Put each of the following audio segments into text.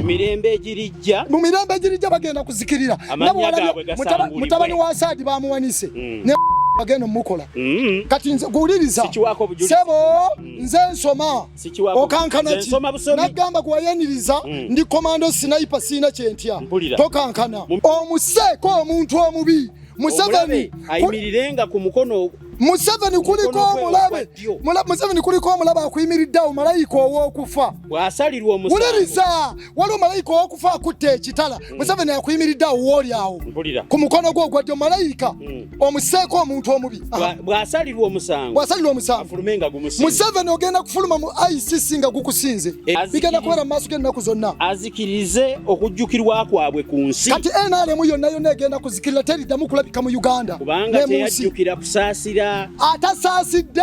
Mirembe girijja mu mirembe girijja bagenda kuzikirira mutabani wa Asadi bamuwanise ne bagenda mukola kati nze guuliriza sebo nze nsoma okankana ki nagamba gwayaniriza ndi komando sniper sina kyentya tokankana omuseeko omuntu omubi Museveni ayimirirenga ku mukono Museveni kuliko omulabe akuyimiriddewo malayika ow'okufa bw'asalirwa omusango wuliriza waliwo malayika ow'okufa akutte ekitala Museveni akuyimiriddewo woolyawo ku mukono gwo ogwaddyo malayika omuseeko omuntu omubi bw'asalirwa omusango afulumenga gumusinze Museveni ogenda kufuluma mu ICC nga gukusinze bigenda kubeera mu maaso g'ennaku zonna azikirize okujjukirwa kwabwe ku nsi kati NRM yonna egenda kuzikirira teriddamu kulabika mu Uganda kubanga teyajjukira kusaasira atasaasidde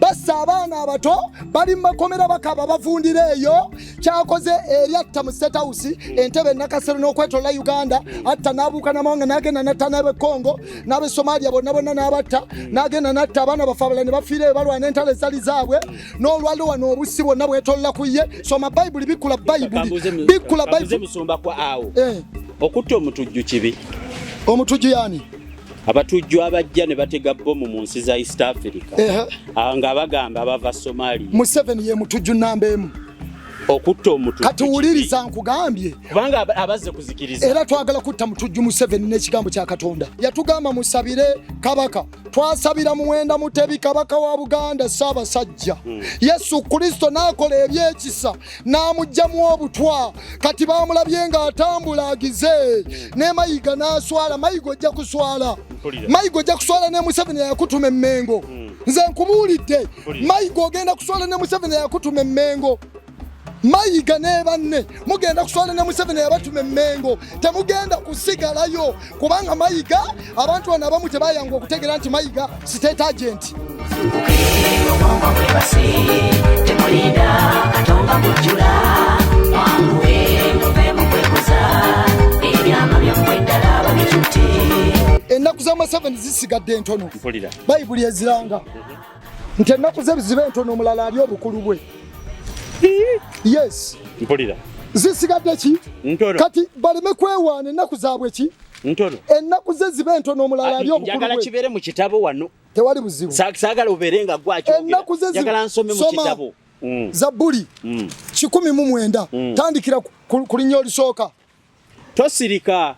bassa abaana abato bali mu makomera bakaba bavundira eyo kyakoze eri atta mu State House entebe nakasero n'okwetola Uganda atta n'abuuka n'amawanga n'agenda n'atta n'ab'e Congo n'ab'e Somalia bonna n'abatta n'agenda n'atta abaana bafe abalala ne bafiira eyo balwana entalo ezali zaabwe n'olwaliwo wano obusi bwonna bwetolola ku ye soma Bayibuli bikkula Bayibuli musumba kwa awo okutta omutujju kibi omutujju yani abatujju abajja ne batega bbomu mu nsi za East Africa nga bagamba bava Somalia Museveni ye mutujju namba emu okutta omutujju kati wuliriza nkugambye kubanga abazze kuzikiriza era twagala kutta mutujju Museveni n'ekigambo kya Katonda yatugamba musabire kabaka twasabira muwenda mutebi kabaka wa Buganda Ssaabasajja Yesu Kristo n'akola ebyekisa n'amugjamu obutwa kati bamulabye nga atambula agize ne mayiga n'aswala mayiga ojja kuswala ne Museveni yakutuma emmengo nze nkubuulidde mayiga ogenda kuswala ne Museveni yakutuma emmengo mayiga ne banne mugenda kuswala ne Museveni yabatuma emmengo temugenda kusigalayo kubanga mayiga abantu bano abamu tebayanga okutegera nti mayiga state agent ennaku za Museveni zisigadde ntono Bayibuli eziranga nti ennaku ze zibe ntono omulala ali obukulu bwe yes mpulira zisigadde ki kati baleme kwewaana ennaku zaabwe ki ntono ennaku ze zibe ntono omulala ali obukulu njagala kibeere mu kitabo wano tewali buzibu saagala obeerenga gwakyo njagala nsome mu kitabo Zabbuli 19 tandikira ku linnya olusooka tosirika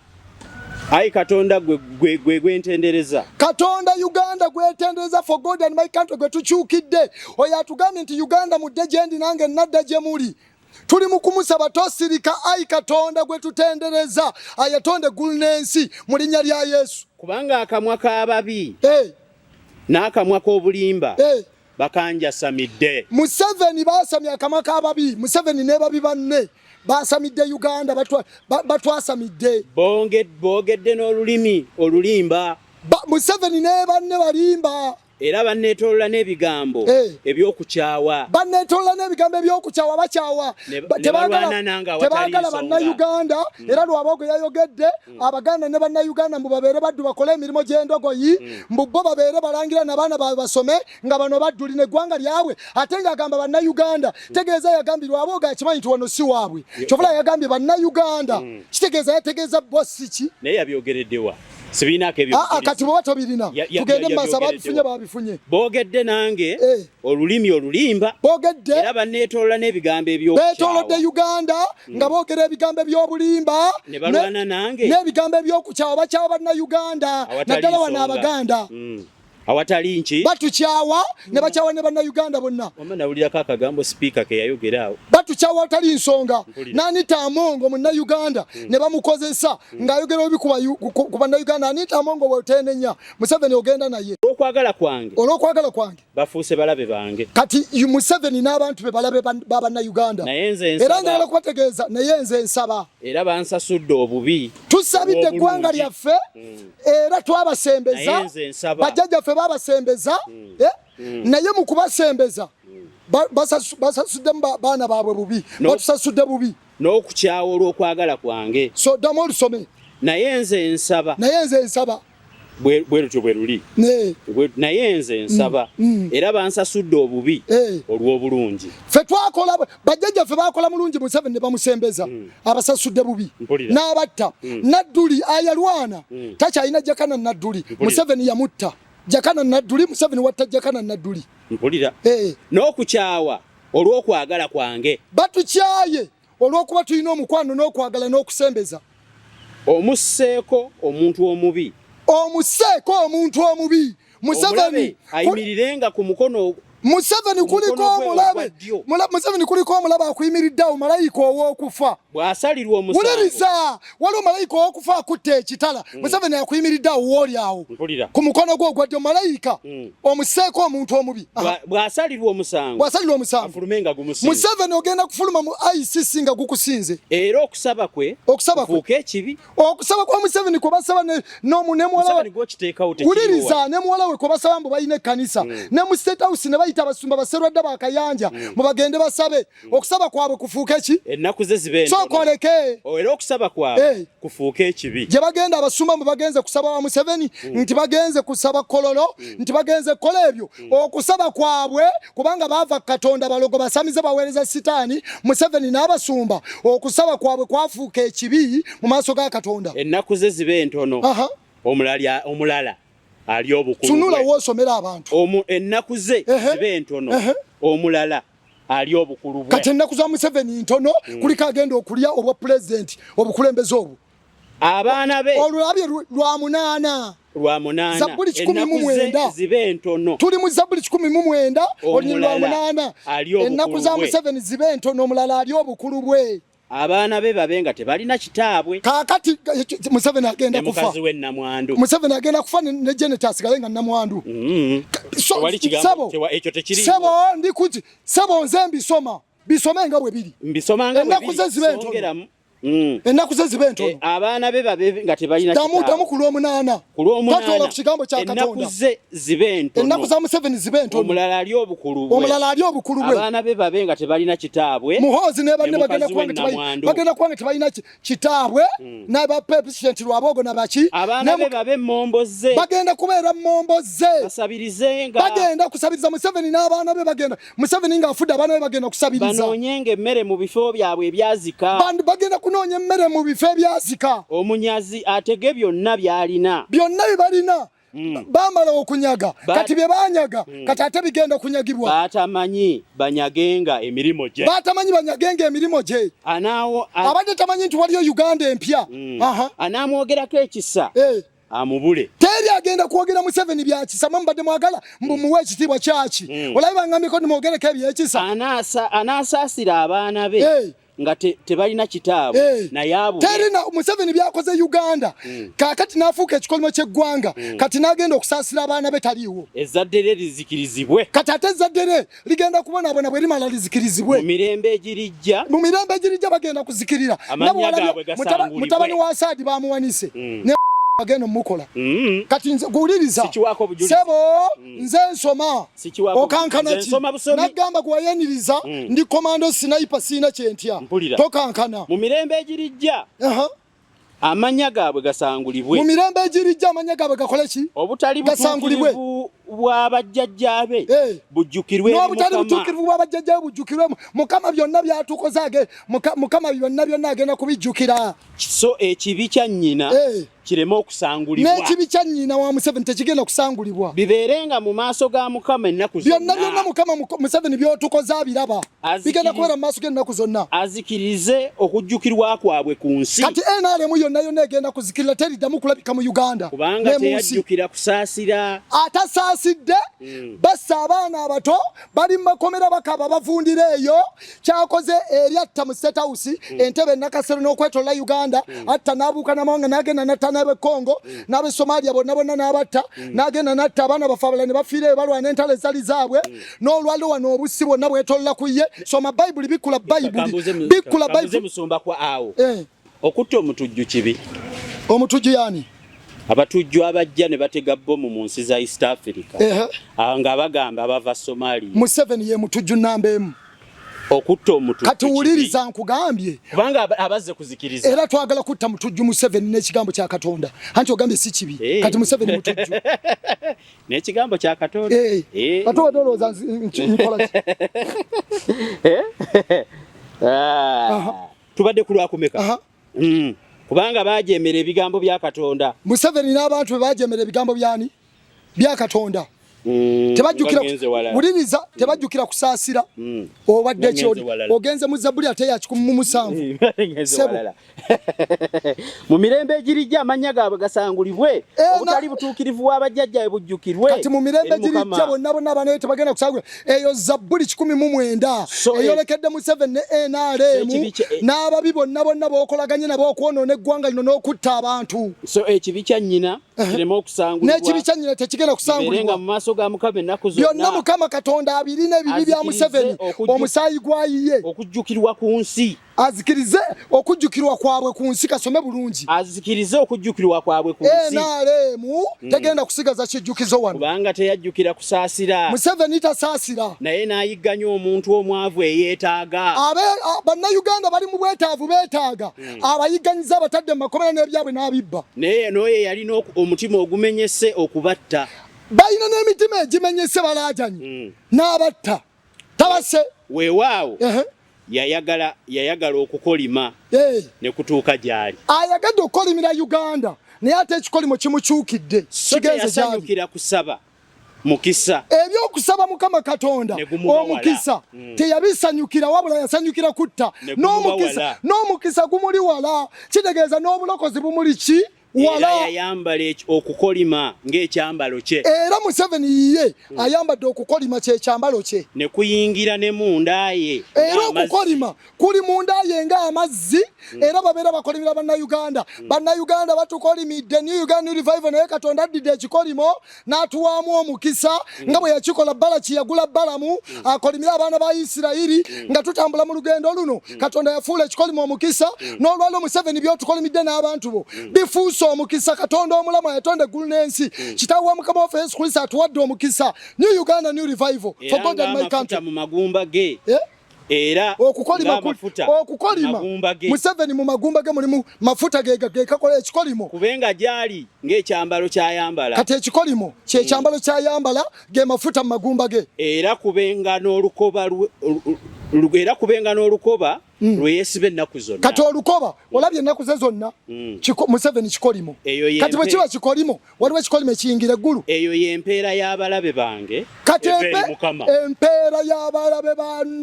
ayi Katonda gwe gwentendereza Katonda Uganda gwetendereza for God and my country gwe tukyukidde oyo atugambye nti Uganda mudde gyendi nange nadda gye muli tuli mu kumusaba tosirika ayi Katonda gwe tutendereza ayatonde eggulu n'ensi mu linnya lya Yesu kubanga akamwa k'ababi n'akamwa k'obulimba bakanjasamidde Museveni baasamya akamwa k'ababi Museveni ne babi banne basamidde Uganda batwasamidde boogedde n'olulimi olulimba Museveni ne banne balimba era banneetolola n'ebigambo ebyokukyawa bakyawa tebagala bannayuganda era lwabogo yayogedde abaganda ne bannayuganda mbu babeere baddu bakole emirimu gy'endogoyi mbu bo babeere balangira n'abaana baabwe basome nga bano baddulina eggwanga lyabwe ate ng'agamba bannayuganda tegeeza yagambye lwabogo akimanyi nti wano si waabwe kyovula yagambye bannayuganda kitegeeza yategeeza bosi ki naye yabyogereddewa sibinako ebyo kati bwe batobirina tugende mu maaso babifunye boogedde nange olulimi olulimba era banneetolola n'ebigambo beetolodde Uganda nga boogera ebigambo eby'obulimba ne balwana nange n'ebigambo eby'okukyawa bakyawa bannayuganda naddala wano Abaganda awatali nki batukyawa ne bakyawa ne bannayuganda bonna wama nawulirako akagambo sipiika ke yayogeraawo batukyawa awatali nsonga n'Anita Amongo munnayuganda ne bamukozesa ng'ayogera obi ku bannayuganda Anita Amongo bw'oteenenya Museveni ogenda naye olw'okwagala kwange bafuuse balabe bange kati Museveni n'abantu be balabe ba bannayuganda era njagala kubategeeza naye nze nsaba era bansasudde obubi tusabidde eggwanga lyaffe era twabasembeza bajjajjaffe babasembeza naye mu kubasembeza basasuddemu baana baabwe bubi batusasudde bubi n'okukyawa olw'okwagala kwange so ddamu olusome naye nze nsaba bwerutyo bweruli naye nze nsaba era bansasudde obubi olw'obulungi ffe twakola bajjajjaffe bakola mulungi Museveni ne bamusembeza abasasudde bubi n'abatta Nadduli ayalwana takyalina Jakana Nadduli Museveni yamutta Jakana Nadduli Museveni watta Jakana Nadduli mpulira n'okukyawa olw'okwagala kwange batukyaye olw'okuba tulina omukwano n'okwagala n'okusembeza omusseeko omuntu omubi Museveni ayimirirenga ku mukono Museveni kuliko omulabe akuyimiriddeawo malayika ow'okufa bw'asalirwa omusango wuliriza waliwo malayika ow'okufa akutte ekitala Museveni akuyimiriddeawo woolyawo ku mukono gwo ogwa ddyo malayika omuseeko omuntu omubi bw'asalirwa omusango afulumenga gumusinze Museveni ogenda kufuluma mu ICC nga gukusinze era okusaba kwe kufuuka ekibi okusaba kwa Museveni kwe basaba wuliriza ne muwala we kwe basaba mbu balina ekkanisa ne mu State House ne bayita abasumba baserwadde bakayanja mu bagende basabe okusaba kwabwe kufuuka eki ennaku ze zibe sokoleke era okusaba kwabwe kufuuka ekibi gye bagenda abasumba mu bagenze kusaba wa Museveni nti bagenze kusaba kololo nti bagenze kola ebyo okusaba kwabwe kubanga baava Katonda balogo basamize baweereza sitaani Museveni n'abasumba okusaba kwabwe kwafuuka ekibi mu maaso ga Katonda ennaku ze zibe ntono omulala ali obukulu tunula wosomera abantu ennaku ze zibe ntono omulala ali obukulu bwe kati ennaku za Museveni ntono kuliko agenda okulya obwa president obukulembeze obwo abaana be olulabye lwa munana Zabuli 19 zibe ntono tuli mu Zabuli 19 oli lwa munana ennaku za Museveni zibe ntono omulala ali obukulu bwe abaana be babenga tebalina kitaabwe kakati Museveni agenda kufa mukazi we Namwandu Museveni agenda kufa ne Janet asigalenga Namwandu wali kigambo ekyo tekiri sabo ndikuti sabo nze bisomenga bwe biri mbisomanga bwe biri ennaku ze zibe ntono abaana be babenga tebalina kitaabwe ku lw'omunaana twatoola ku kigambo kya Katonda ennaku ze zibe ntono ennaku za Museveni zibe ntono omulala ali obukulu bwe abaana be babenga tebalina kitaabwe muhoozi ne banne bagenda kubanga tebalina kitaabwe n'aba president Lwabogo nabaki abaana be babe momboze bagenda kubeera momboze basabirizenga bagenda kusabiriza Museveni n'abaana be bagenda Museveni nga afudde abaana be bagenda kusabiriza banoonyenga emmere mu bifo byabwe ebyazika bagenda kunoonya emmere mu bifo ebyazika omunyazi atege byonna byalina byonna bibalina bamala okunyaga kati bye banyaga kati ate bigenda kunyagibwa batamanyi banyagenga emirimu gye abadde tamanyi nti waliyo Uganda empya anamwogerako ekisa amubule teri agenda kwogera Museveni bya kisa mbadde mwagala muwe ekitiibwa kyaki olabe bangambiko nimwogereko ebyekisa anasaasira abaana be nga tebalina kitaabo naye terina Museveni byakoze Uganda kakati nafuuka ekikolimo ky'eggwanga kati nagenda okusaasira abaana be taliiwo ezzadde lye lizikirizibwe kati ate ezzadde lye ligenda kubonaabona bwe limala lizikirizibwe mu mirembe egirijja bagenda kuzikirira mutabani wa Saadi bamuwanise agenda mukola kati nze guuliriza sebo nze nsoma okankana ki nagamba gwayeniriza ndi komando sniper sina kyentya tokankana mu mirembe egirijja amanya gaabwe gasangulibwe mu mirembe egirijja amanya gaabwe gakole ki obutali butuukirivu bw'abajjajjaabe bujjukirwe n'obutali butuukirivu bw'abajjajjaabe bujjukirwe Mukama byonna byatukoze Mukama byonna agenda kubijjukira so ekibi kya nnyina kireme okusangulibwa n'ekibi kya nnyina wa Museveni tekigenda kusangulibwa bibeerenga mu maaso ga Mukama ennaku zonna byonna Mukama Museveni by'otukoze abiraba bigenda kubeera mu maaso g'ennaku zonna azikirize okujjukirwa kwabwe ku nsi kati NRM yonna egenda kuzikirira teriddamu kulabika mu Uganda kubanga teyajjukira kusaasira atasaasidde bassa abaana abato bali mu makomera bakaba bavundira eyo kyakoze eri atta mu State House entebe nakasero n'okwetola Uganda atta n'abuuka n'amawanga n'agenda natta n'ab'e Congo n'ab'e Somalia bonna n'abatta n'agenda natta abaana bafe abalala ne bafiira eyo balwana entalo ezali zaabwe n'olwaliwo wano obussi bwonna bwetolola ku ye soma Bayibuli bikkula Bayibuli musumba kwa awo okutta omutujju kibi omutujju yani abatujju abajja ne batega bbomu mu nsi za East Africa nga bagamba bava Somalia Museveni ye mutujju namba emu okutta omutu kati wuliriza nkugambye kubanga abazze kuzikiriza era twagala kutta mutujju Museveni n'ekigambo kya Katonda anti ogambye si kibi kati Museveni mutujju n'ekigambo kya Katonda Katonda dolooza nkola tubadde ku lwakumeka kubanga bajeemera ebigambo bya Katonda Museveni n'abantu bajeemera ebigambo byani bya Katonda tebajjukira wuliriza tebajjukira kusaasira obadde ekyo ogenze mu Zabbuli ate ya 17 mu mirembe egirijja amanya gaabwe gasangulibwe obutali butuukirivu w'abajjajjawe bujjukirwe kati mu mirembe egirijja bonna abanaye tebagenda kusangula eyo Zabbuli 19 eyolekedde Museveni ne NRM n'ababi bonna b'okolaganye nabo okwonoona eggwanga lino n'okutta abantu so ekibi kya nnyina kirema okusangulibwa n'ekibi kya nnyina tekigenda kusangulibwa byonna Mukama Katonda abirina ebibi bya Museveni omusaayi gwayiye okujjukirwa ku nsi azikirize okujjukirwa kwabwe ku nsi kasome bulungi azikirize okujjukirwa kwabwe ku nsi NRM tegenda kusigaza kijjukizo wano kubanga teyajjukira kusaasira Museveni tasaasira naye n'ayigganya omuntu omwavu eyeetaaga bannayuganda bali mu bwetaavu beetaaga abayigganyiza abatadde mu makomera n'ebyabwe n'abibba naye noye yalina omutima ogumenyese okubatta balina n'emitima egimenyese balaajanyi n'abatta tabase weewaawo yayagala okukolima ne kutuuka gy'ali ayagadde okukolimira Uganda naye ate ekikolimo kimukyukidde yasanyukira kusaba mukisa ebyokusaba Mukama Katonda omukisa teyabisanyukira wabula yasanyukira kutta n'omukisa gumuli wala kitegeeza n'obulokozi bumuli ki wala yayambala okukolima ng'ekyambalo kye era Museveni yiye ayambadde okukolima ky'ekyambalo kye ne kuyingira ne munda ye era okukolima kuli munda ye ng'amazzi era babeera bakolimira bannayuganda bannayuganda batukolimidde New Uganda New Revival naye Katonda addidde ekikolimo n'atuwaamu omukisa nga bwe yakikola Balaki yagula Balamu akolimira abaana ba Isirayiri nga tutambula mu lugendo luno Katonda yafuula ekikolimo omukisa n'olwalo Museveni by'otukolimidde n'abantu bo bifuusa omukisa Katonda omulamu yatonda eggulu n'ensi kitaawe wa Mukama waffe Yesu Kristo atuwadde omukisa New Uganda New Revival for God and my country mu magumba ge era okukolima Museveni mu magumba ge mulimu mafuta ge kakola ekikolimo kubenga gyali ng'ekyambalo kyayambala kati ekikolimo ky'ekyambalo kyayambala ge mafuta mu magumba ge era kubenga n'olukoba lweyesiba ennaku zonna kati olukoba olabye ennaku ze zonna Museveni kikolimo kati bwe kiba kikolimo waliwo ekikolimo ekiyingira eggulu eyo y'empeera y'abalabe bange kati empeera y'abalabe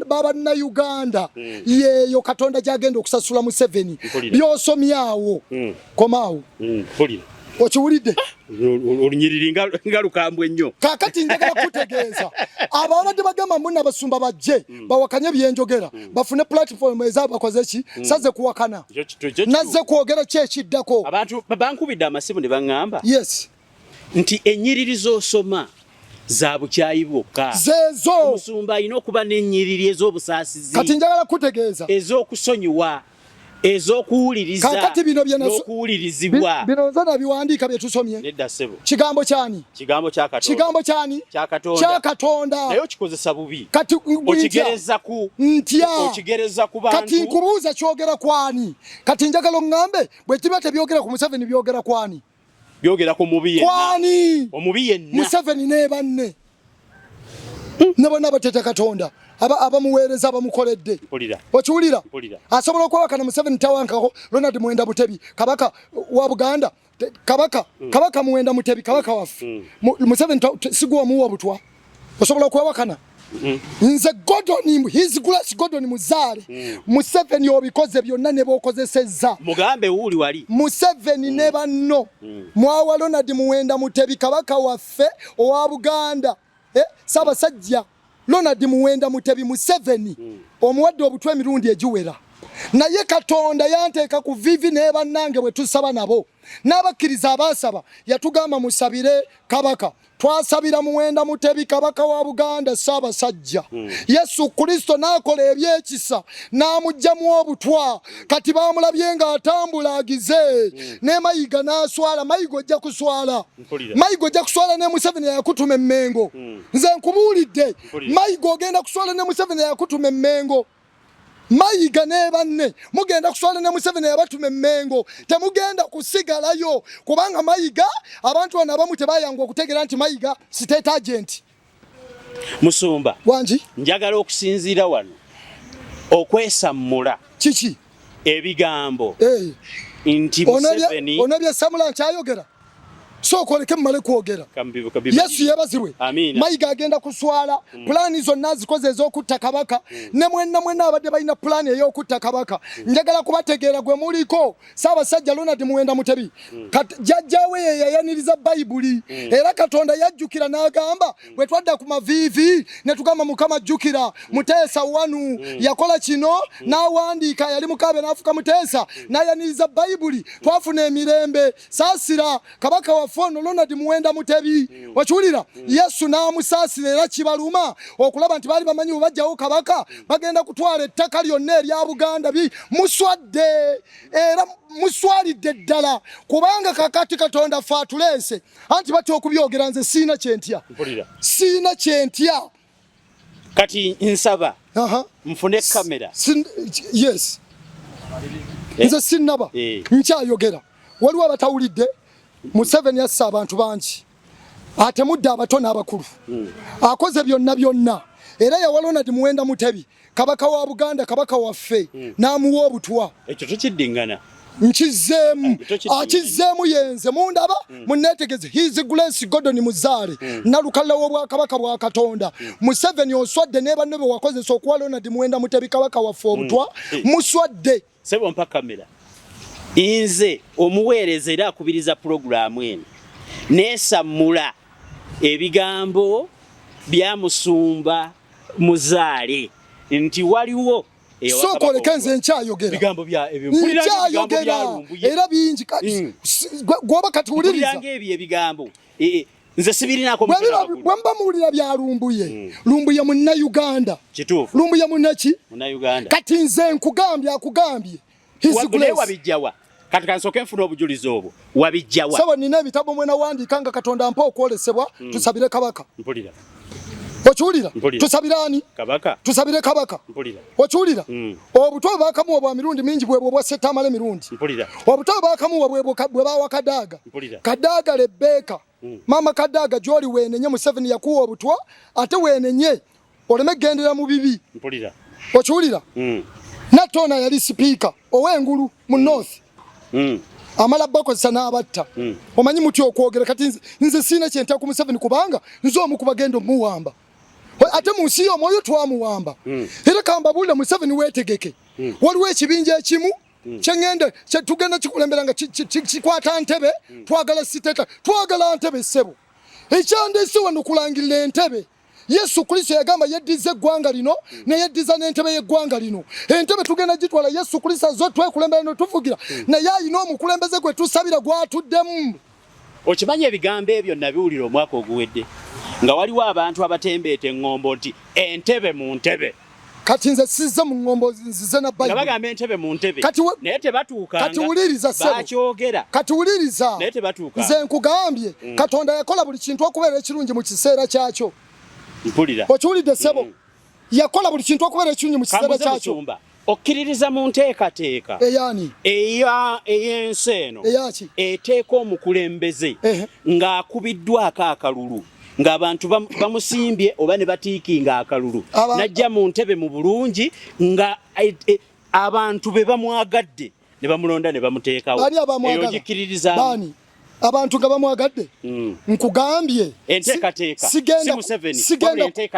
b'Abannayuganda yeeyo Katonda gy'agenda okusasula Museveni by'osomyawo komaawo okiwulidde olunyiriri nga lukambwe nnyo kakati njagala kutegeeza abo abadde bagamba mbona abasumba bajje bawakanye byenjogera bafune platform ezabakoze ki saze kuwakana nazze kwogera kyekiddako abantu bankubidde amasimu ne baŋŋamba yes nti ennyiriri z'osoma za bukyayi bwokka zezo omusumba alina okuba n'ennyiriri ez'obusaasizi kati njagala kutegeeza ez'okusonyiwa ezokuwuliriza n'okuwulirizibwa bino nzona biwandiika bye tusomye nedda ssebo kigambo kyani kigambo kya Katonda naye okikozesa bubi kati okigereza ku bantu kati nkubuuza kyogera kwani kati njagala oŋŋambe bwe kiba tebyogera ku Museveni byogera kwani byogera ku mubi yenna kwani omubi yenna Museveni ne banne ne bonna batete Katonda abamuweereza abamukoledde okiwulira asobola okwawakana Museveni tawankako Ronald Muwenda Mutebi kabaka wa Buganda kabaka Muwenda Mutebi kabaka waffe Museveni sigwa muwa butwa osobola okwawakana nze Gordon his grace Gordon muzaale Museveni obikoze byonna ne bokozesezza mugambe wuli wali Museveni ne banno mwawa Ronald Muwenda Mutebi kabaka waffe owa Buganda Ssaabasajja Ronald Muwenda Mutebi Museveni omuwadde obutwa emirundi egiwera naye Katonda yanteeka ku vivi ne bannange bwe tusaba nabo n'abakkiriza abaasaba yatugamba musabire kabaka twasabira Muwenda Mutebi kabaka wa Buganda Ssaabasajja Yesu Kristo n'akola ebyekisa n'amugyamu obutwa kati baamulabye nga atambula agize ne Mayiga n'aswala Mayiga ojja kuswala Mayiga ojja kuswala ne Museveni yakutuma emmengo nze nkubuulidde Mayiga ogenda kuswala ne Museveni yakutuma emmengo Mayiga ne banne mugenda kuswala ne Museveni yabatuma emmengo temugenda kusigalayo kubanga Mayiga abantu bano abamu tebayangwa okutegera nti Mayiga state agent. Musumba wanji njagala okusinziira wano okwesammula kiki ebigambo nti Museveni onabya Samula nkyayogera so koleke mmale kwogera Yesu yebazirwe Mayiga agenda kuswala plani zonna zikoze ez'okutta kabaka ne mwenna abadde balina plani ey'okutta kabaka njagala kubategeera gwe muliko Ssaabasajja Ronald Muwenda Mutebi jjajjaawe yayaniriza Bayibuli era Katonda yajjukira n'agamba bwe twadda ku maviivi ne tugamba Mukama jjukira Muteesa wanu yakola kino n'awandiika yali mukabe n'afuka Muteesa n'ayaniriza Bayibuli twafuna emirembe saasira kabaka wa Fono Ronald Muwenda Mutebi wakiwulira Yesu n'amusaasira era kibaluma okulaba nti baali bamanyi bajjawo kabaka bagenda kutwala ettaka lyonna erya Buganda muswadde era muswalidde ddala kubanga kakati Katonda ffe atuleese anti batya okubyogera nze siina kyentya kati nsaba nfune kamera yes nze sinnaba nkyayogera waliwo abatawulidde Museveni yassa abantu bangi ate mudde abato n'abakulu akoze byonna era yawa Ronald Muwenda Mutebi kabaka wa Buganda kabaka waffe n'amuwa obutwa ekyo tukiddingana akizeemu yenze mundaba munneetegeze his grace Gordon Muzaale nalukalla w'obwakabaka bwa Katonda Museveni oswadde ne banne be wakozesa okuwa Ronald Muwenda Mutebi kabaka waffe obutwa muswadde sebo mpa kamera inze omuweereza era akubiriza programu eno neesammula ebigambo bya Musumba Muzaale nti waliwo sokoleke nze nkyayogera bigambo bya era bingi gwoba katuwuliriza ebyo ebigambo nze sibirinako bwemba muwulira bya Lumbuye Lumbuye Munnayuganda kituufu Lumbuye munnaki Munnayuganda kati nze akugambye wabijjawa kati kansoke nfuna obujulizi obwo wabijjawa sawa nina ebitabo mwena wandika nga Katonda mpa okwolesebwa tusabire kabaka mpulira okiwulira tusabirani kabaka tusabire kabaka mpulira okiwulira obutwa bakamuwa bwa mirundi mingi bwebwo bwa setamale mirundi mpulira obutwa bakamuwa bwebwo bawa Kadaga Kadaga Rebeka mama Kadaga joli wenenye Museveni yakuwa obutwa ate wenenye oleme gendera mu bibi mpulira okiwulira Natona yali speaker ow'engulu mu North amala bakozesa n'abatta omanyi muti okwogera kati nze siina kyentya ku Museveni kubanga nze omu ku bagenda omuwamba ate mu nsi omwoyo twamuwamba era kambabuulire Museveni weetegeke waliwo ekibinja ekimu tugenda kikulembera nga kikwata Ntebe twagala siteta twagala Ntebe ssebo ekyandeese wano kulangirira Entebe Yesu Kristo yagamba yeddize eggwanga lino ne yeddiza n'entebe y'eggwanga lino entebe tugenda gitwala Yesu Kristo zo twekulembera no tuvugira naye ayina omukulembeze gwe tusabira gwatuddemu okimanya ebigambo ebyo nabiwulira omwaka oguwedde nga waliwo abantu abatembeeta eŋŋombo nti entebe mu ntebe kati nze sizze mu ŋŋombo nzize na Bayibuli bagamba entebe mu ntebe naye tebatuukanga kati wuliriza ssebo bakyogera kati wuliriza naye tebatuukanga nze nkugambye Katonda yakola buli kintu okubeera ekirungi mu kiseera kyakyo mpulira okiwulidde ssebo yakola buli kintu okubeera ekirungi mu kiseera kyakyo okkiririza mu nteekateeka eyani ey'ensi eno eyaki eteeka omukulembeze ng'akubiddwako akalulu ng'abantu bamusimbye oba ne batiikinga akalulu najja mu ntebe mu bulungi nga abantu be bamwagadde ne bamulonda ne bamuteekawo eyo gikkiririzamu abantu nga bamwagadde nkugambye enteekateeka si Museveni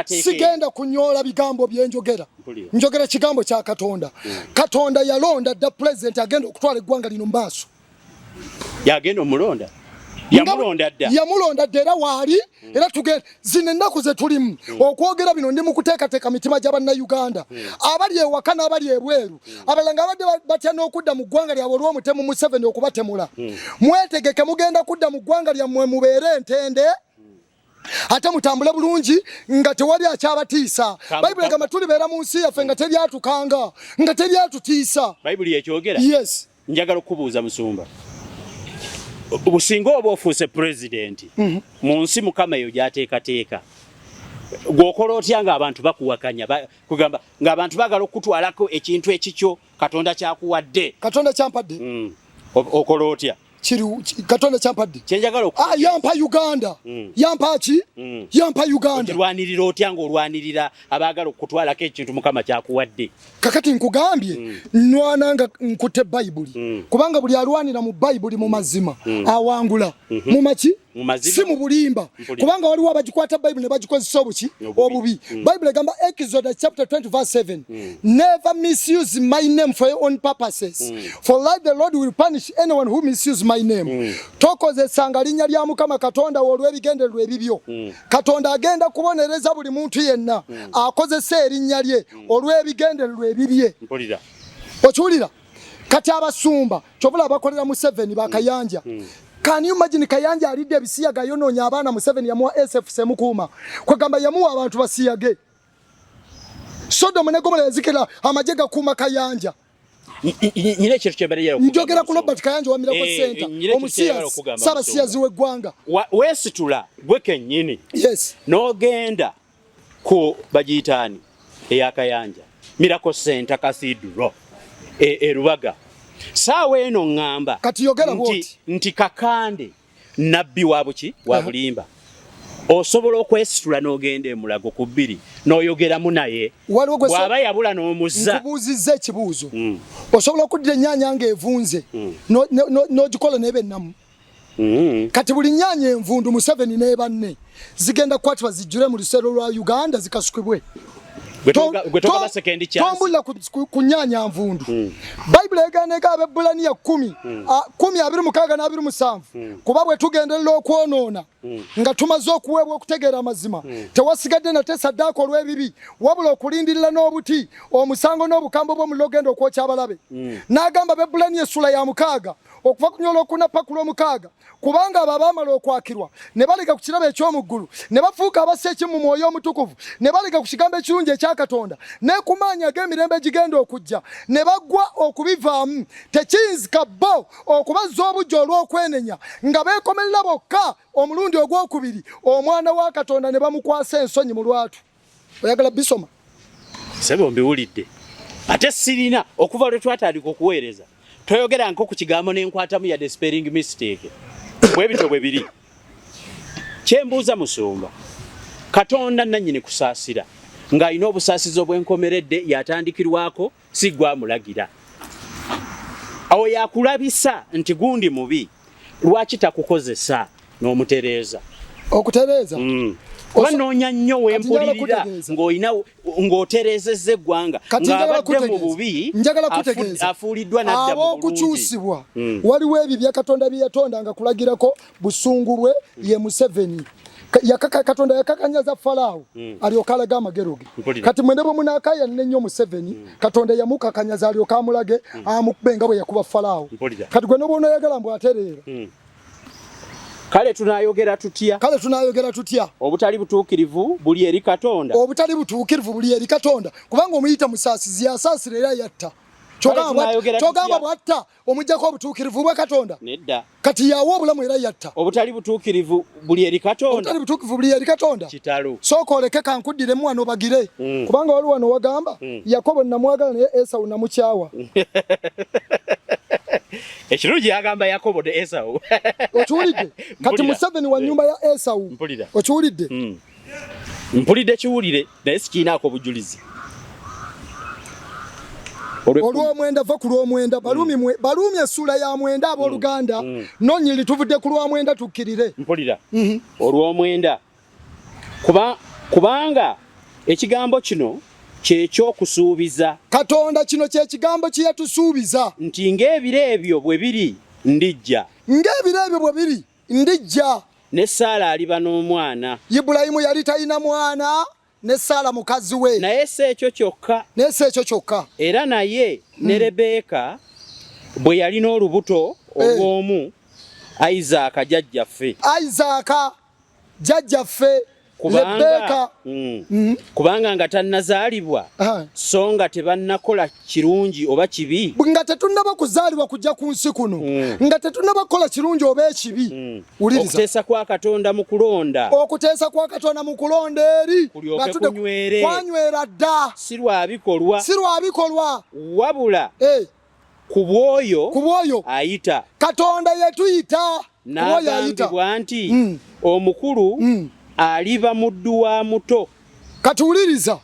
sigenda kunyoola bigambo byenjogera njogera kigambo kya Katonda Katonda yalonda dda president agenda okutwala eggwanga lino mu maaso yagenda omulonda yamulonda dda era waali era tugenda zino ennaku ze tulimu okwogera bino ndi mu kuteekateeka mitima gy'abannayuganda abali ewaka n'abali ebweru abalala nga badde batya n'okudda mu ggwanga lyabwe olw'omutemu Museveni okubatemula mwetegeke mugenda kudda mu ggwanga lyammwe mubeere entende ate mutambule bulungi nga tewali akyabatiisa bayibuli egamba tulibeera mu nsi yaffe nga teryatukanga nga teryatutiisa bayibuli ekyogera yes njagala okubuuza Musumba obusinga oba ofuuse pulezidenti mu nsi mukama eyo gy'ateekateeka gwokola otya ng'abantu bakuwakanya kugamba ng'abantu bagala okutwalako ekintu ekikyo Katonda kyakuwadde Katonda kyampadde okola otya Katonda kyampadde kyenjagala yampa Uganda yampa ki yampa Uganda olwanirira otya ng'olwanirira abaagala okutwalako ekintu mukama kyakuwadde kakati nkugambye nwananga nkute Bayibuli kubanga buli alwanira mu Bayibuli mu mazima awangula mu maki si mu bulimba kubanga waliwo abagikwata Bayibuli ne bagikozesa obubi Bayibuli egamba Exodus chapter 20 verse 7 never misuse my name for your own purposes for like the Lord will punish anyone who misuse my name tokozesanga linnya lya Mukama Katonda olw'ebigendererwa ebibyo Katonda agenda kubonereza buli muntu yenna akozesa erinnya lye olw'ebigendererwa ebibye okiwulira kati abasumba kyobula abakolera Museveni bakayanja Can you imagine Kayanja alidde ebisiyaga yonoonya abaana Museveni yamuwa SFC mukuuma kwegamba yamuwa abantu basiyage Sodom ne Gomora yazikira amagye gakuuma Kayanja nyine ekyo kyebaliyo njogera ku Robert Kayanja wa Miracle Center omusiyazi Sabasiyazi w'eggwanga weesitula gwe kennyini yes n'ogenda ku bagiyitaani eya Kayanja Miracle Center Cathedral Rubaga saawa eno ngamba kati yogera nti kakande nabbi wabuki wabulimba osobola okwesitula n'ogenda emulago ku bbiri n'oyogeramu naye bw'aba yabula n'omuzza nkubuuzizza ekibuuzo osobola okuddira ennyaanya ng'evunze n'ogikola n'ebennamu kati buli nnyaanya envundu Museveni ne banne zigenda kukwatibwa zijjule mu lusero lwa Uganda zikasukibwe tombulira ku nnyaanya nvundu Bayibuli eganeka Abaebbulaniya 10:26 na 27 kuba bwe tugenderera okwonoona nga tumaze okuweebwa okutegeera amazima tewasigadde nate saddaaka olw'ebibi wabula okulindirira n'obuti omusango n'obukambo bw'omuliro ogenda okwokya abalabe n'agamba Abaebbulaniya essula ya 6 okuva ku nyola okuna paka lw'omukaaga kubanga abo abaamala okwakirwa ne baleka ku kirabo eky'omu ggulu ne bafuuka abassa ekimu mu Mwoyo Omutukuvu ne baleka ku kigambo ekirungi ekya Katonda ne ku maanyi ag'emirembe egigenda okujja ne bagwa okubivaamu tekiyinzika bo okubazza obujja olw'okwenenya nga beekomerera bokka omulundi ogwokubiri omwana wa Katonda ne bamukwasa ensonyi mu lwatu oyagala bisoma sebo mbiwulidde ate sirina okuva lwe twatandika okuweereza toyogera nko ku kigambo n'enkwatamu ya spelling mistake bwebito bwe biri kyembuuza Musumba Katonda nannyini kusaasira ng'alina obusaasizi obwenkomeredde yatandikirwako si gwamulagira awo yakulabisa nti gundi mubi lwaki takukozesa n'omutereeza okutereeza kuba noonya nnyo wempulirira ng'otereezezza eggwanga ng'abadde mu bubi afuuliddwa n'adda mu bulungi ab'okukyusibwa waliwo ebyo bya Katonda bye yatondanga kulagirako busungu bwe ye Museveni Katonda yakakanyaza Falaawo alyoka alaga amagero ge kati mwene bwe munaakaya nnyo Museveni Katonda yamukakanyaza alyoka amulage amukubenga bwe yakuba Falaawo kati gwe n'obona oyagala mbw atereera kale tunayogera tutya obutali butuukirivu buli eri Katonda kubanga omuyita musaasizi yasaasira era yatta kyogamba bwatta omujjako obutuukirivu bwe Katonda nedda kati yawa obulamu era yatta obutali butuukirivu buli eri Katonda kitalo sooka oleke kankuddiremu wano bagire kubanga wali wano wagamba Yakobo namwagala naye Esawu namukyawa ekirungi yagamba Yakobo ne Esawu okiwulidde kati Museveni wa nnyumba ya Esawu okiwulidde mpulidde kiwulire naye sikiinaako bujulizi olw'omwenda va ku lw'omwenda Baluumi essula ya mwenda ab'oluganda nonyiri tuvudde ku lw'omwenda tukkirire mpulira olw'omwenda kubanga ekigambo kino kyekyokusuubiza Katonda kino kyekigambo kye yatusuubiza nti ng'ebiro ebyo bwe biri ndijja ndijja ne Saala aliba n'omwana. Ibulayimu yali talina mwana ne Saala mukazi we. Naye si ekyo kyokka. Era naye ne Lebbeeka bwe yalina olubuto obw'omu Isaaka jjajjaffe Lebbeeka kubanga nga tannazaalibwa so nga tebannakola kirungi oba kibi, nga tetunnaba kuzaalibwa kujja ku nsi kuno, nga tetunnaba kukola kirungi oba ekibi. Okuteesa kwa Katonda mu kulonda, eri kulyoke kunywere, kwanywera dda, si lwa bikolwa wabula ku bw'oyo ayita. Katonda yetuyita n'agambibwa nti omukulu aliba muddu wa muto. Katuwuliriza,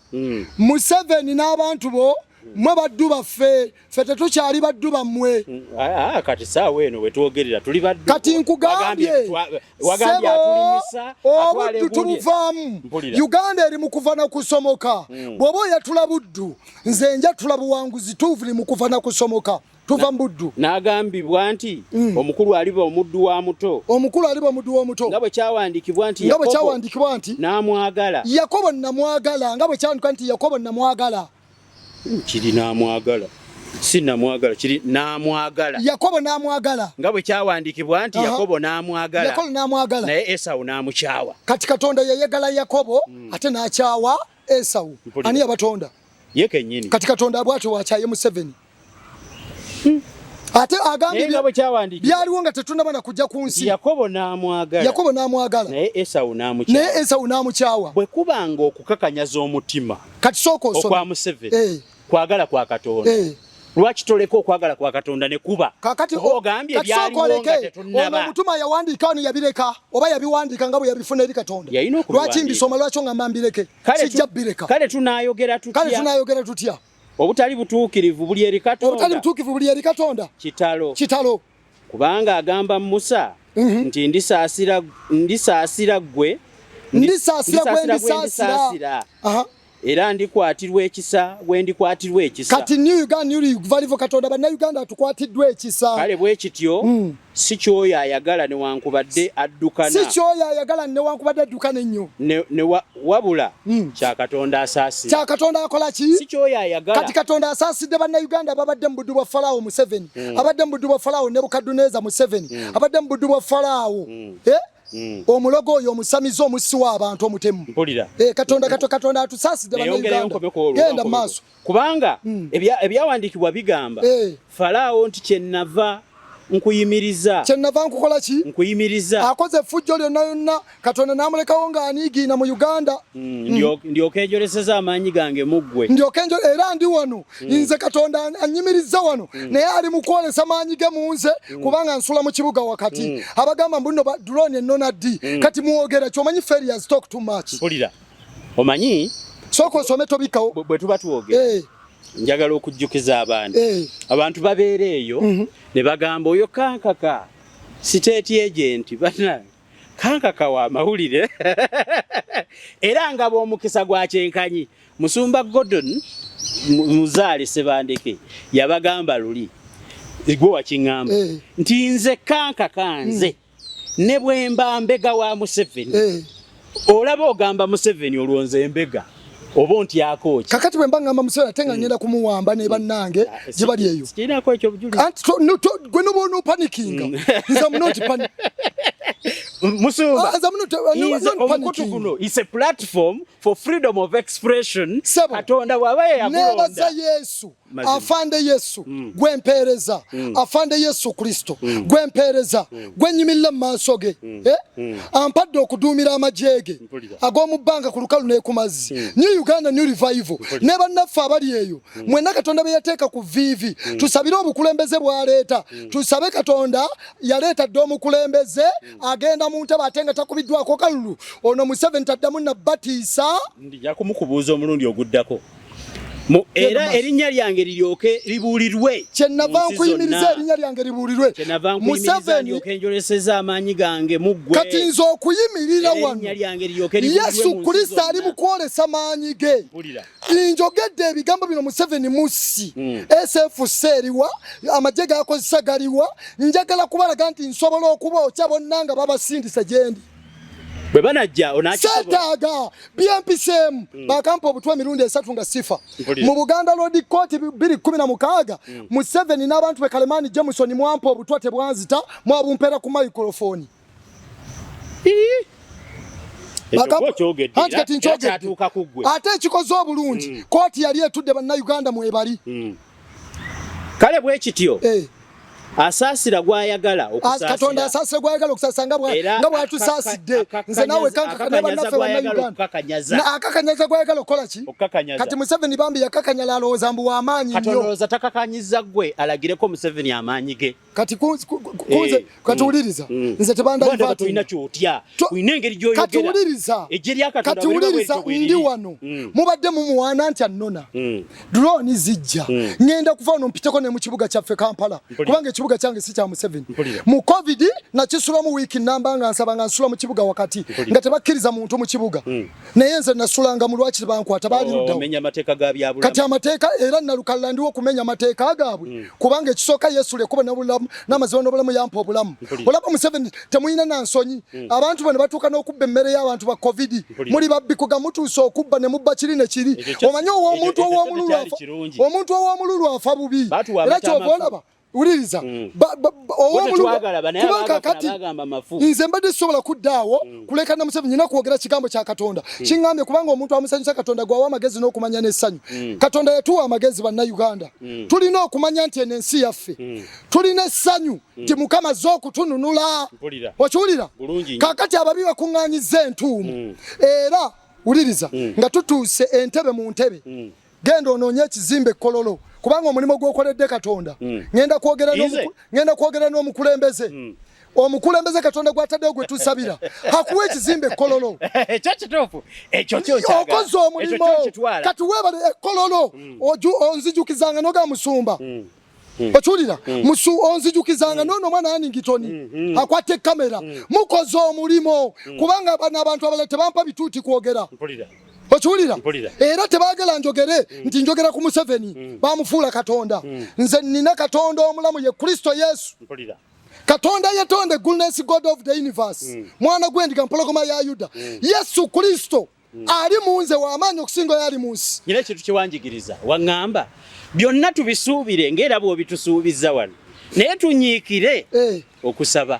Museveni n'abantu bo mwe baddu baffe, ffe tetukyali baddu bammwe. Kati saawa eno wetwogerera tuli baddu. Kati nkugambye atulimisa obuddu tubuvaamu. Uganda eri mu kuva na kusomoka. Bw'oba oyatula buddu, nze nja tula buwanguzi tuvuli mu kuva na kusomoka. Tuva mbuddu. N'agambibwa nti omukulu aliba omuddu wa muto. Nga bwe kyawandiikibwa nti n'amwagala. Yakobo namwagala. Nga bwe kyandikwa nti Yakobo namwagala. Kiri n'amwagala. Si namwagala, kiri n'amwagala. Yakobo n'amwagala. Nga bwe kyawandiikibwa nti Yakobo n'amwagala. Naye Esawu n'amukyawa. Kati Katonda yayagala Yakobo ate n'akyawa Esawu. Ani yabatonda? Ye kennyini. Kati Katonda bw'atyo wakyaye Museveni. Ate agambye byaliwo nga tetunnaba na kujja ku nsi. Yakobo n'amwagala. Naye Esawu n'amukyawa. Bwe kubanga okukakanyaza omutima kati sooka osome okwa Museveni kwagala kwa Katonda. Lwaki toleka okwagala kwa Katonda ne kuba? Kakati ogambye byaliwo nga tetunnaba. Ono omutuma yawandiika wano yabireka oba yabiwandiika nga bwe yabifuna eri Katonda. Lwaki mbisoma lwaki nga mbambireke? Sijja bireka. Kale tunaayogera tutya? Obutali butuukirivu buli eri Katonda. Kitalo. Kubanga agamba Musa nti ndisaasira gwe. Era ndikwatirwa ekisa bwendikwatirwa ekisa. Kati New Uganda New Valivo Katonda bannayuganda tukwatiddwa ekisa. Kale bwe kityo si kyoyo ayagala newankubadde addukana. Ennyo. Wabula kya Katonda asaasira. Kya Katonda akola ki? Si kyoyo ayagala. Kati Katonda asaasidde bannayuganda ababadde mu buddu bwa Falaawo Museveni, abadde mu buddu bwa Falaawo Nebukadduneeza Museveni, abadde mu buddu bwa Falaawo. Omulogo oyo omusamiza omussi w'abantu omutemu. Katonda atusaasidde bannayuganda. Genda mu maaso. Kubanga ebyawandiikibwa bigamba Falaawo nti kyennava nkuyimiriza. Kyennava nkukola ki? Nkuyimiriza. Akoze effujjo lyonna yonna Katonda n'amulekawo ng'aniigiina mu Uganda. Ndyoka enjoleseza amaanyi gange mu ggwe. Era ndi wano. Nze Katonda annyimirizza wano. Naye ali mu kwolesa maanyi ge mu nze kubanga nsula mu kibuga wakati. Abagamba mbu nno drone ennona ddi. Kati muwogera ky'omanyi failures talk too much. Mpulira. Omanyi? Sooka osome tobikawo. Bwe tuba tuwogera. Njagala okujjukiza abantu babeera eyo ne bagamba oyo kankaka state agent bana kankaka wa mawulire era nga b'omukisa gwa kyenkanyi Musumba Gordon Muzaale Sebandeke yabagamba luli gwe wakiŋŋamba nti nze kankaka nze ne bwe mba mbega wa Museveni olaba ogamba Museveni olwo nze mbega oba ontyako ki? Kakati bwe mba ngamba Museveni ate nga ngenda kumuwamba ne bannange gye bali eyo. Sikirinako ekyo bujulizi. Gwe noba onopanikinga. Nze I'm not panicking. Musumba, omukutu guno is a platform for freedom of expression. Katonda wabaye yakulonda. Nebaza Yesu. Afande Yesu. Gwe mpeereza. Afande Yesu Kristo. Gwe mpeereza. Gwe nnyimira mu maaso ge. Ampadde okuduumira amagye ge ag'omu bbanga ku lukalu ne ku mazzi. New Uganda New Revival. Ne bannaffe abali eyo. Mwenna Katonda be yateeka ku viivi. Tusabire obukulembeze bw'aleeta. Tusabe Katonda yaleeta dde omukulembeze agenda mu ntebe ate nga takubiddwako kalulu. Ono Museveni taddamu na batiisa. Ndija kumukubuuza omulundi oguddako. era erinnya lyange liryoke libulirwe kyenava nkuyimiriza erinnya lyange libulirwe Museveni okenjoleseza amaanyi gange muggwe kati nze okuyimirira wano Yesu Kristo ali mu kwolesa maanyi ge njogedde ebigambo bino Museveni musi SFC eriwa amagye gakozesa galiwa njagala kubalaga nti nsobola okuba okya bonna nga babasindisa gyendi bwe banajja onakitaaga BMPCM bakampa obutwa emirundi 3 nga sifa mu Buganda Road Court 2016 Museveni n'abantu be Kalemani Jameson mwampa obutwa tebwanzita mwabumpera ku microphone ate ekikoze obulungi kooti yali etudde bannayuganda mwebali kale bwe kityo asasira gwayagala okusasira Katonda asasira gwayagala okusasira nga bwatusasidde nze nawe kanka ne bannaffe bannayuganda na akakanyaza gwayagala okola ki kati Museveni bambi yakakanyala alowooza mbu w'amaanyi nnyo katonda takakanyiza gwe alagireko Museveni amaanyi ge kati kunze katuwuliriza nze tebandayivaa tulina kyotya tulina engeri gy'oyogera katuwuliriza katuwuliriza ndi wano mubadde mumuwaana nti annona drone zijja ngenda kuva wano mpiteko ne mu kibuga kyaffe Kampala kubanga ekibuga kyange si kya Museveni mu covid nakisula mu wiiki namba nga nsaba nga nsula mu kibuga wakati nga tebakkiriza muntu mu kibuga naye nze nasulanga mu lwaki bankwata baali luddawo kati amateeka era nalukalala ndiwo okumenya amateeka gaabwe kubanga ekisooka Yesu lekuba n'obulamu n'amazima n'obulamu yampa obulamu olaba Museveni temuyina nansonyi abantu bano batuuka n'okubba emmere y'abantu ba covid muli babbikuga mutuusa okubba ne mubba kiri ne kiri omanyi omuntu ow'omululu afa bubi era kyova olaba uliriza nze mbadde sobola kuddaawo kuleka na Museveni nyina kwogera kigambo kya Katonda kingambye kubanga omuntu amusanyusa Katonda gwawa amagezi n'okumanya n'essanyu Katonda yatuwa amagezi bannayuganda tulina okumanya nti ensi yaffe tulina essanyu nti Mukama z'okutununula okiwulira kakati ababi bakuŋŋaanyiza entuumu era uliriza nga tutuuse entebe mu ntebe genda onoonye ekizimbe Kololo kubanga omulimo gw'okoledde Katonda ngenda kwogera n'omukulembeze omukulembeze Katonda gw'ataddewo gwe tusabira hakuwa ekizimbe Kololo ekyo kituufu ekyo kyokyaga okoze omulimo kati weebale Kololo onzijukizanga noga musumba okiwulira onzijukizanga noono mwana Hanington akwate kamera mukoze omulimo kubanga bano abantu abala tebampa bituuti kwogera okiwulira era tebaagala njogere nti njogera ku Museveni bamufuula Katonda nze nina Katonda omulamu ye Kristo Yesu Katonda yatonde goodness God of the universe mwana gwendiga mpologoma ya Yuda Yesu Kristo ali munze w'amaanyi okusinga yali munsi nyina ekintu kyewanjigiriza waŋŋamba byonna tubisuubire ng'era bw'obitusuubiza wano naye tunyiikire okusaba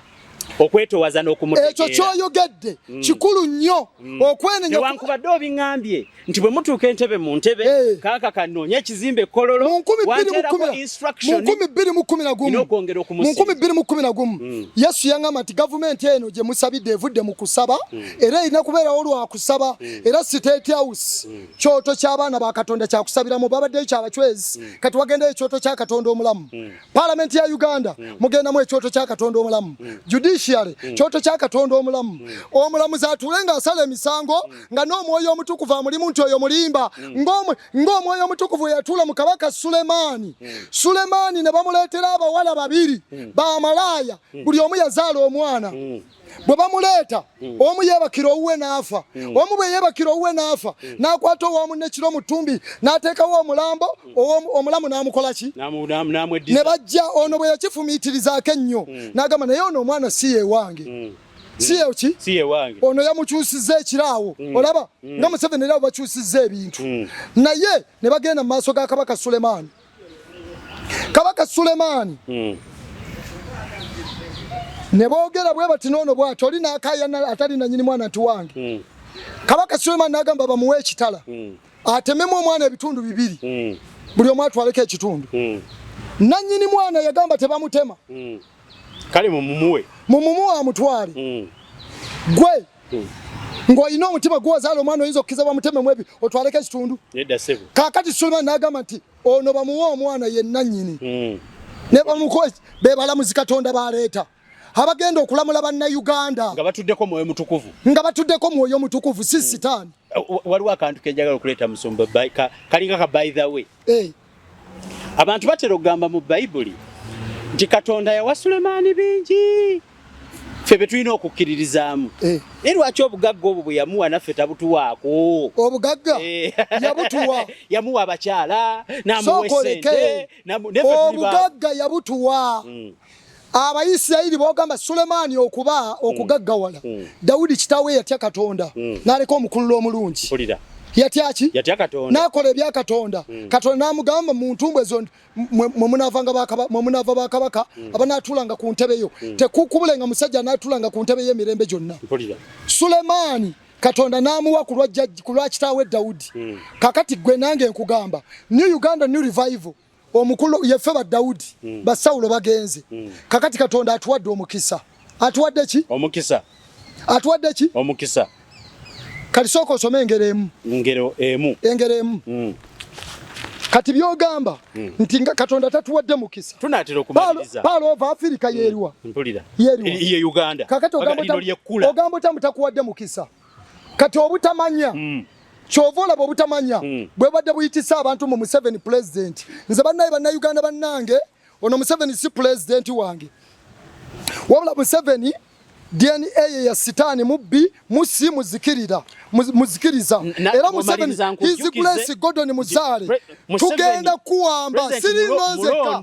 okwetowaza n'okumutegeera ekyo kyoyogedde kikulu nnyo okwenenya newankubadde obiŋŋambye nti bwe mutuuka entebe mu ntebe kaaka kanoonya ekizimbe Kololo wanteerako instruction mu 2011 Yesu yaŋŋamba nti gavumenti eno gye musabidde evudde mu kusaba era erina kubeerawo lwa kusaba era State House kyoto ky'abaana ba Katonda kyakusabiramu babaddeyo kyabachwezi kati wagendayo ekyoto kya Katonda omulamu Parliament ya Uganda mugendamu ekyoto kya Katonda omulamu judiciary kyoto kya Katonda omulamu omulamuzi atulenga asala emisango nga n'omwoyo omutukuvu amulimu nti oyo mulimba ng'omwoyo omutukuvu yatula mu kabaka Sulemani ne bamuleetera abawala babiri bamalaaya buli omu yazaala omwana bwe bamuleeta omu yeebakira owuwe n'afa omu bwe yeebakira owuwe n'afa n'akwata owamu nekiro mu ttumbi n'ateekawo omulambo omulamu n'amukola ki ne bajja ono bwe yakifumiitirizaako ennyo n'agamba naye ono omwana si yeewange si yewange ono yamukyusizza ekiraawo olaba nga Museveni era bakyusizza ebintu naye ne bagenda mu maaso ga kabaka Sulemani ne boogera bwe bati noono bwati oli n'akaayana atali nanyini mwana nti wange kabaka Sulemani n'agamba bamuwe ekitala atememu omwana ebitundu bibiri buli omu atwaleko ekitundu nanyini mwana yagamba tebamutema kale mumuwe amutwale gwe ng'olina omutima gwozaala omwana oyinza okukiza bamutememu ebyo otwaleko ekitundu kaakati Sulemani n'agamba nti ono bamuwe omwana ye nannyini ne bamukola be balamuzi Katonda baleeta abagenda okulamula bannayuganda nga batuddeko mwoyo mutukuvu si sitaani waliwo akantu kenjagala okuleeta Musumba kalinga ka by the way. Abantu batera okugamba mu Bayibuli nti Katonda yawa Sulemaani bingi ffe be tulina okukkiririzaamu. Naye lwaki obugagga obwo bwe yamuwa naffe tabutuwaako? Obugagga yabutuwa. Yamuwa abakyala n'amuwa essente. Obugagga yabutuwa. Abayisirayiri boogamba Sulemaani okugaggawala. Dawudi kitaawe yatya Katonda n'aleka omukulu omulungi. Yatya ki? Yatya Katonda. N'akola ebya Katonda. Katonda n'amugamba mu ntumbwe ezo mwe munaava bakabaka abanaatulanga ku ntebe yo. Tekukubulenga musajja anaatulanga ku ntebe y'emirembe gyonna. Sulemaani Katonda n'amuwa ku lwa kitaawe Dawudi. Kakati gwe nange nkugamba New Uganda New Revival omukulu yeffe ba Dawudi ba Sawulo bagenze. Kakati Katonda atuwadde omukisa. Atuwadde ki? Omukisa. Atuwadde ki? Omukisa. Kati soko osome engero emu. Engero emu. Kati byogamba nti Katonda tatuwadde mukisa. Tunaatera okumaliriza. Palo ova Africa yeruwa. Mpulira. Ye Uganda. Kakati ogamba tamukuwadde mukisa. Kati obutamanya. Chovola obutamanya. Bwe badde buyitisa abantu mu Museveni president. Nze bannaye Uganda bannange ono Museveni si president wange. Wabula Museveni DNA ya sitani mubbi musi muzikiriza era Museveni his grace Gordon Muzale tugenda kuwamba sirinozeka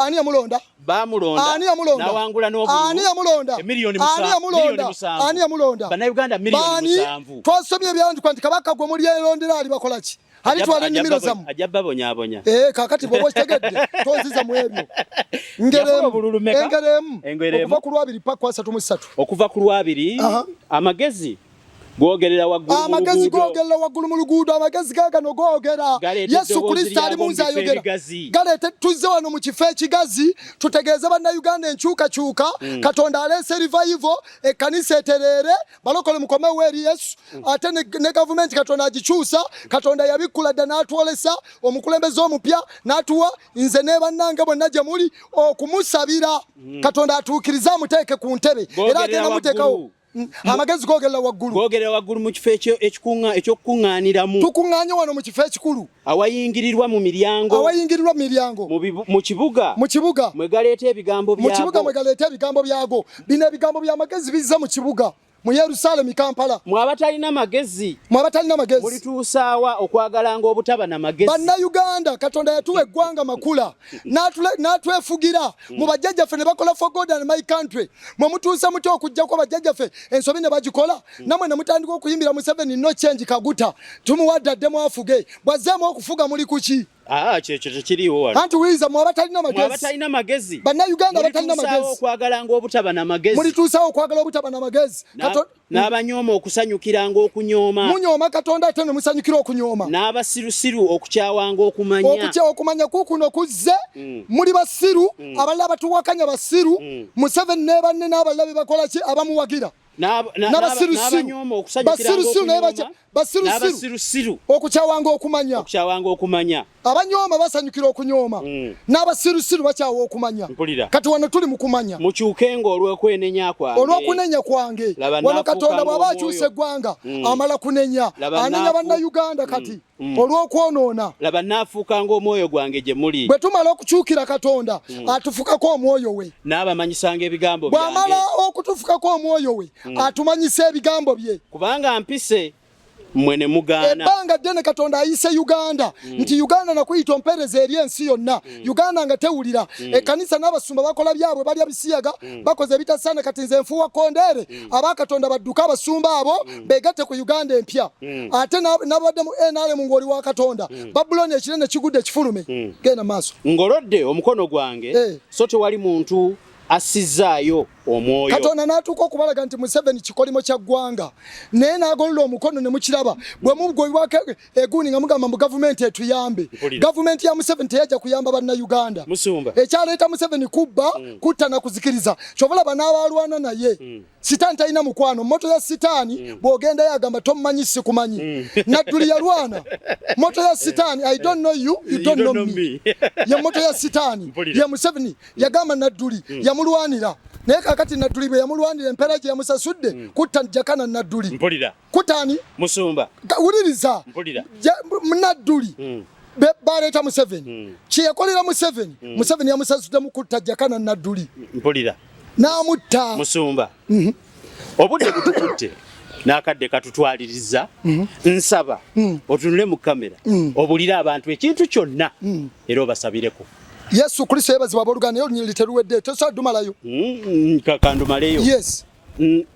ani amulonda bamulonda nawangula n'obululu ani amulonda bannayuganda milioni 7 twasomye ebyandikwa nti kabaka gwe muli erondera ali bakola ki ali twala nnimiro zamu ajabba bonyabonya kakati bwoba okitegedde toziza mu ebyo engeremu okuva ku lwabiri paka kwa 3 okuva ku lwabiri amagezi gwogerera waggulu mu luguudo amagezi gagano googera Yesu Kristo ali munsi ayogera galeete tuzze wano mu kifo ekigazi tutegeeze bannayuganda enkyukakyuka Katonda aleese revival ekkanisa etereere balokole mukomewo eri Yesu ate ne gavumenti Katonda agikyusa Katonda yabikkula dda n'atwolesa omukulembeze omupya n'atuwa nze ne bannange bonna gye muli okumusabira Katonda atuukirize amuteeke ku ntebe era agenda muteekawo amagezi gogerera waggulu mu kifo ekyokuŋŋaaniramu tukuŋŋaanye wano mu kifo ekikulu awayingirirwa mu miryango mu kibuga mwe galeeta ebigambo byago bino ebigambo by'amagezi bizza mu kibuga mu Yerusalemu Kampala mwabatalina magezi mulituusaawa okwagalanga obutaba na magezi bannayuganda Katonda yatuwa eggwanga makula n'atwefugira mu bajjajjaffe ne bakola for God and my country mwe mutuusa muti okujjako bajjajjaffe ensobi ne bagikola namwe ne mutandika okuyimbira Museveni no change kaguta tumuwadde adde mwafuge bwazzeemu okufuga muli kuki kyekyo tekiriwo wano anti wiza mwabatalina magezi bannayuganda batalina magezi okwagalanga obutaba na magezi mulituusaawo okwagala obutaba na magezi n'abanyooma okusanyukiranga okunyooma Katonda ate ne musanyukira okunyooma n'abasirusiru okukyawanga okumanya kukuno kuzze muli basiru abalala batuwakanya basiru Museveni ne banne n'abalala be bakola ki abamuwagira basirusiru okukyawanga okumanya abanyooma basanyukira okunyooma n'abasirusiru bakyawa okumanya kati wano tuli mu kumanya mukyukenga olw'okwenenya kwange wano Katonda bw'aba akyusa eggwanga amala kunenya anenya bannayuganda kati olw'okwonoona laba naafuukanga omwoyo gwange gye muli bwe tumala okukyukira Katonda atufukako omwoyo we n'abamanyisanga ebigambo byange bw'amala okutufukako omwoyo we atumanyisa ebigambo bye kubanga mpise mmwe ne mugaana ebbanga ddene Katonda ayise Uganda nti Uganda nakuyita ompereza eri ensi yonna Uganda nga tewulira ekkanisa n'abasumba bakola byabwe balya bisiyaga bakoze ebitasaana kati nze nfuuwa kondeere abakatonda badduka abasumba abo beegatte ku Uganda empya ate n'abadde mu NRM ng'oli wa Katonda Babuloni ekinene kigudde kifulume genda maaso ngolodde omukono gwange so tewali muntu asizaayo omwoyo Katonda n'atuuka okubalaga nti Museveni kikolimo kya ggwanga naye n'agolola omukono ne mukiraba bwe mugolwako eguuni nga mugamba mu gavumenti etuyambe gavumenti ya Museveni teyajja kuyamba bannayuganda ekyaleeta Museveni kubba kutta na kuzikiriza kyobulaba n'abalwana naye sitaani talina mukwano moto ya sitaani bw'ogenda yagamba tomumanyi sikumanyi Nadduli yalwana moto ya sitaani I don't know you, you don't know me ye moto ya sitaani ye Museveni yagamba Nadduli yamulwanira naye kakati Nadduli bwe yamulwanira empeera gye yamusasudde kutta Jakana Nadduli mpulira kutani Musumba wuliriza mpulira Nadduli baleeta Museveni kye yakolera Museveni yamusasudde mu kutta Jakana Nadduli mpulira n'amutta Musumba obudde butukutte n'akadde katutwaliriza nsaba otunule mu kamera obulira abantu ekintu kyonna era obasabireko Yesu Kristo yebazibwa abooluganda naye olunyiriri teruwedde tosobola dumalayo kakandumaleyo yes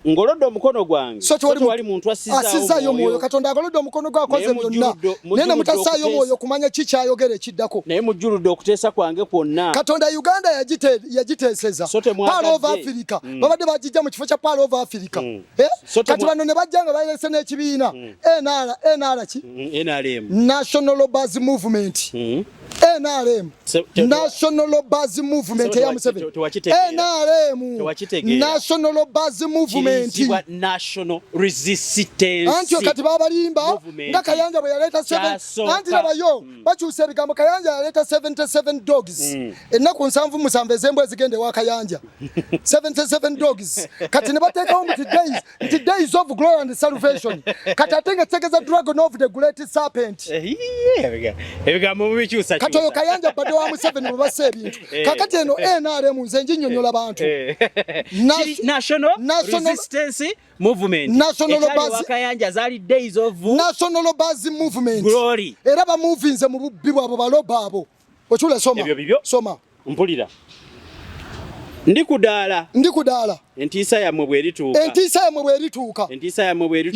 ngolodde omukono gwange so tewali muntu asizaayo mwoyo Katonda agolodde omukono gwe akoze byonna naye ne mutasaayo mwoyo kumanya ki kyayogera ekiddako naye mujjuludde okuteesa kwange kwonna Katonda Uganda yagiteeseza Pearl of Africa babadde bagijja mu kifo kya Pearl of Africa kati bano ne bajja nga bayese n'ekibiina National Robbers Movement NRM National Robbers Movement ya Museveni NRM National Robbers Movement National Resistance antyo kati babalimba nga Kayanja bwe yaleta 7 anti nabayo bakyusa ebigambo Kayanja yaleta 77 dogs ennaku 7 ezembwa ezigende wa Kayanja 77 dogs kati ne bateekawo mu days of glory and salvation kati atenga tegeza dragon of the great serpent ebigambo mubikyusa katoyo Kayanja badde wa Museveni mu base ebintu kakati eno NRM nze njinyonyola abantu National Resistance Movement National Robbers Kayanja zali days of National Robbers Movement glory era ba movinze mu bubbi bwabo baloba abo ochula soma mpulira ndi kudaala entiisa yammwe bwerituuka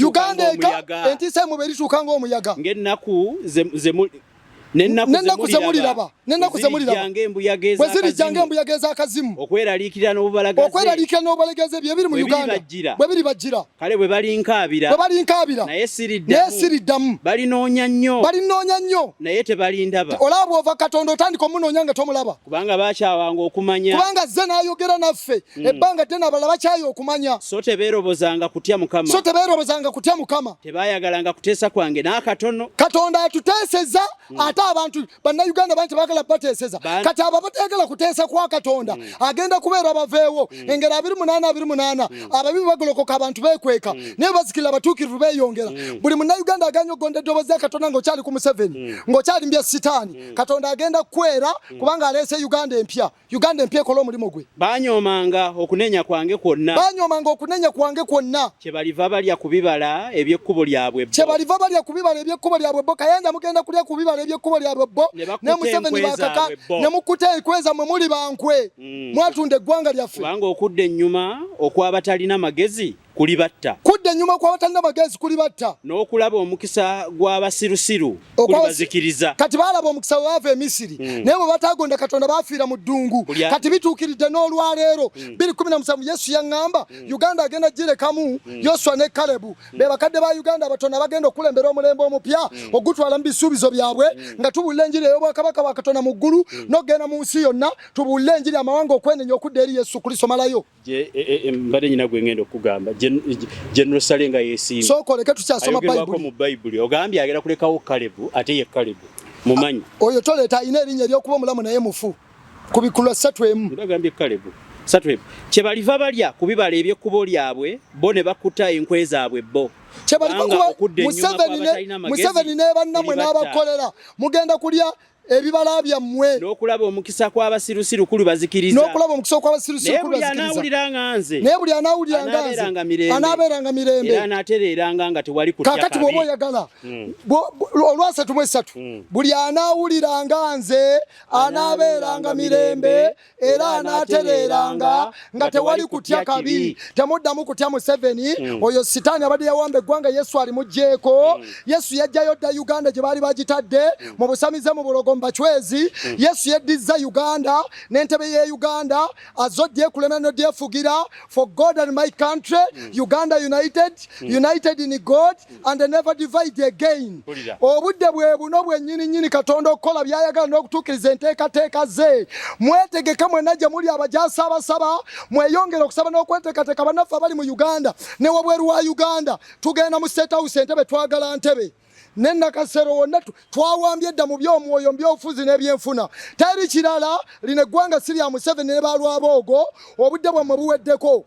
Uganda entiisa yammwe bwerituuka ng'omuyaga ng'ennaku nennaku zemuliraba bwezirijjanga embuyaga ez'akazimu okweraliikirira n'obubalagaze ebyo ebiri mu Uganda bwe biri bajjira kale bwe balinkaabira naye siriddamu balinoonya nnyo naye tebalindaba olaba bw'ova Katonda otandika omunoonya nga tomulaba kubanga bakyawanga okumanya kubanga zze n'ayogera naffe ebbanga ddene abalala bakyayi okumanya so tebeerobozanga kutya Mukama tebayagalanga kuteesa kwange n'akatono Katonda atuteeseza ate abantu bannayuganda bangi tebaagala bateeseza kati abo bateegala kuteesa kwa Katonda agenda kubeera baveewo engero 28 ababi bagolokoka abantu beekweka naye bazikirira abatuukirivu beeyongera buli munnayuganda aganya ogonda eddoboozi lya Katonda ng'okyali ku Museveni ng'okyali mbya sitaani Katonda agenda kwera kubanga aleese Uganda empya ekola omulimu gwe baanyoomanga okunenya kwange kwonna kyebaliva balya ku bibala eby'ekkubo lyabwe bo Kayanja mugenda kulya ku bibala eby'ekkubo lyabwe bo ne Museveni bakaka ne mukuta enkweza mwe muli bankwe mwatunda eggwanga lyaffe kubanga okudda ennyuma okwabatalina magezi kulibatta n'okulaba omukisa gw'abasirusiru kulibazikiriza kati baalaba omukisa waava e Misiri naye bwe bataagonda Katonda baafiira mu ddungu kati bituukiridde n'olwaleero 2017 Yesu yaŋŋamba Uganda agenda girekamu Yoswa ne Kalebu be bakadde ba Uganda abatono abagenda okulembera omulembe omupya ogutwala mu bisuubizo byabwe nga tubuulira enjiri ey'obwakabaka bwa Katonda mu ggulu n'ogenda mu nsi yonna tubuulira enjiri amawanga okwenenya okudda eri Yesu Kristo malayo mbadde nyina gwe ngenda okugamba General Salenga yesimba sokoleke tukyasoma Bible ogambye agenda kulekawo Kalebu ate ye Kalebu mumanyi oyo toleeta ina erinnya ery'okuba omulamu naye mufu kubikula 3 ndagambye Kalebu kye baliva balya ku bibala eby'ekkubo lyabwe bo ne bakuta enkwe zaabwe bo Museveni ne bannamwe n'abakolera mugenda kulya ebibala byammwe n'okulaba omukisa kw'abasirusiru kulibazikiriza naye buli anaawuliranga nze anaabeeranga mirembe era anaatereeranga nga tewali kutya kabi kakati bw'oba oyagala olwasatu mu esatu buli anaawuliranga nze anaabeeranga mirembe era anaatereeranga nga tewali kutya kabi temuddamu kutya Museveni oyo sitaani abadde yawamba eggwanga Yesu alimugjeeko Yesu yajjayo dda Uganda gye baali bagitadde mu busamize mu bulogo bachwezi Yesu yeddiza Uganda n'entebe ye Uganda azodye kulemera no dyefugira for God and my country Uganda united in God and never divide again obudde bwe buno bwennyini Katonda okukola byayagala n'okutuukiriza enteekateeka ze mwetegeka mwenna gye muli abajasa abasaba mweyongera okusaba n'okweteekateeka bannaffe abali mu Uganda ne wabweru wa Uganda tugenda mu State House entebe twagala ntebe nenna kasero wonna twawambye edda mu by'omwoyo mbyofuzi n'ebyenfuna teri kirala lino eggwanga Siriya Museveni ne balwaboogo obudde bwammwe buweddeko.